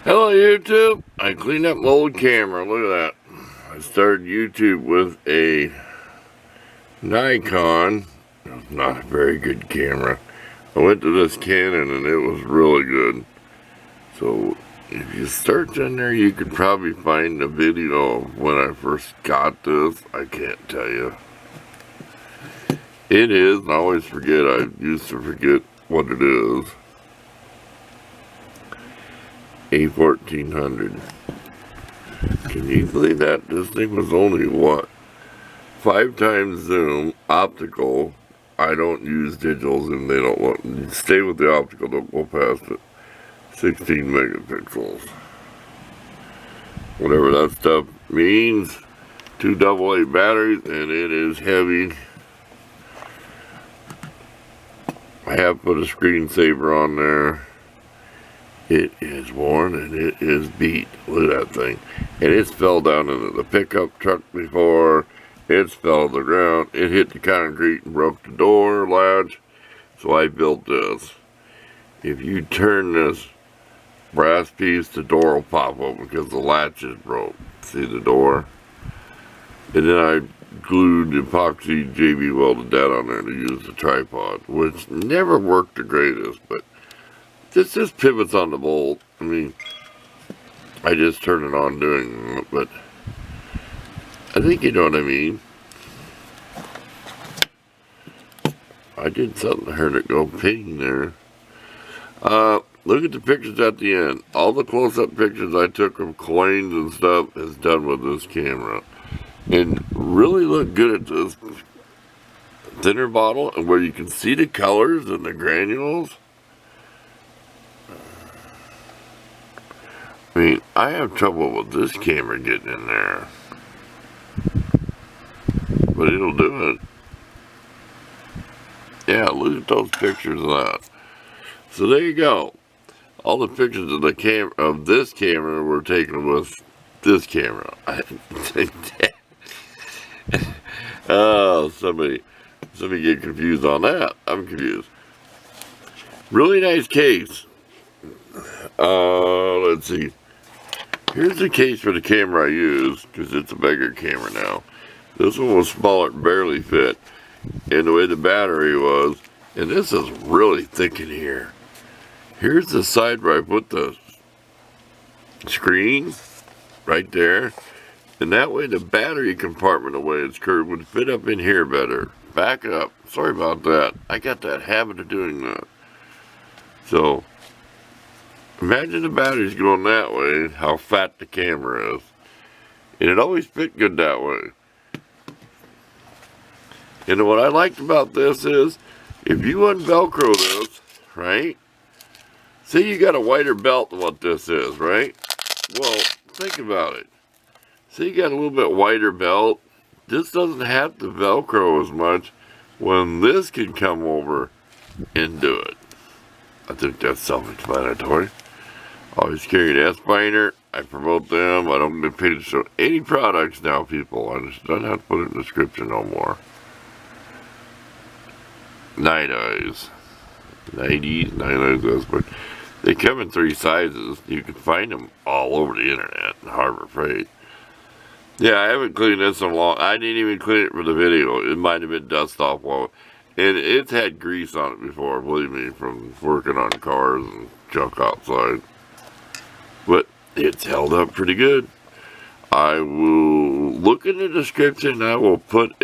Hello YouTube, I cleaned up my old camera, look at that. I started YouTube with a Nikon, not a very good camera. I went to this Canon and it was really good. So if you search in there you could probably find a video of when I first got this. I can't tell you. It is, and I always forget, I used to forget what it is. A1400. Can you believe that? This thing was only, what, 5 times zoom, optical. I don't use digitals and they don't want, you stay with the optical, don't go past it. 16 megapixels. Whatever that stuff means. 2 AA batteries, and it is heavy. I have put a screensaver on there. It is worn and it is beat. Look at that thing. And it's fell down into the pickup truck before. It's fell to the ground. It hit the concrete and broke the door latch. So I built this. If you turn this brass piece, the door will pop open because the latch is broke. See the door? And then I glued epoxy JB welded that on there to use the tripod, which never worked the greatest, but this just pivots on the bolt. I mean, I just turn it on doing it, but I think you know what I mean. I did something to heard it go ping there. Look at the pictures at the end. All the close-up pictures I took of coins and stuff is done with this camera. And really look good at this thinner bottle, and where you can see the colors and the granules. I mean, I have trouble with this camera getting in there, but it'll do it. Yeah, look at those pictures of that. So there you go. All the pictures of the of this camera were taken with this camera. Oh, somebody get confused on that. I'm confused. Really nice case. Let's see. Here's the case for the camera I use, because it's a bigger camera now. This one was smaller, barely fit. And the way the battery was, and this is really thick in here. Here's the side where I put the screen, right there. And that way the battery compartment, the way it's curved, would fit up in here better. Back up. Sorry about that. I got that habit of doing that. So, imagine the batteries going that way, how fat the camera is. And it always fit good that way. And what I liked about this is, if you un-Velcro this, right? Say you got a wider belt than what this is, right? Well, think about it. Say you got a little bit wider belt. This doesn't have to Velcro as much when this can come over and do it. I think that's self-explanatory. Always carry an S-binder. I promote them. I don't get paid to show any products now, people. I just don't have to put it in the description no more. Night Eyes. 90s, Night Eyes, but they come in 3 sizes. You can find them all over the internet and Harbor Freight. Yeah, I haven't cleaned this in a long. I didn't even clean it for the video. It might have been dust off while, and it's had grease on it before, believe me, from working on cars and junk outside. But it's held up pretty good. I will look in the description. I will put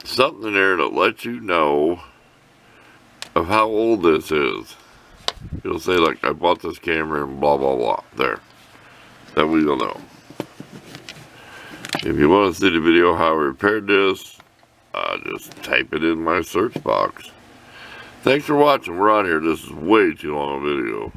something there to let you know of how old this is. It'll say, like, I bought this camera and blah blah blah. There. That way you'll know. If you want to see the video how I repaired this, just type it in my search box. Thanks for watching. We're out here. This is way too long a video.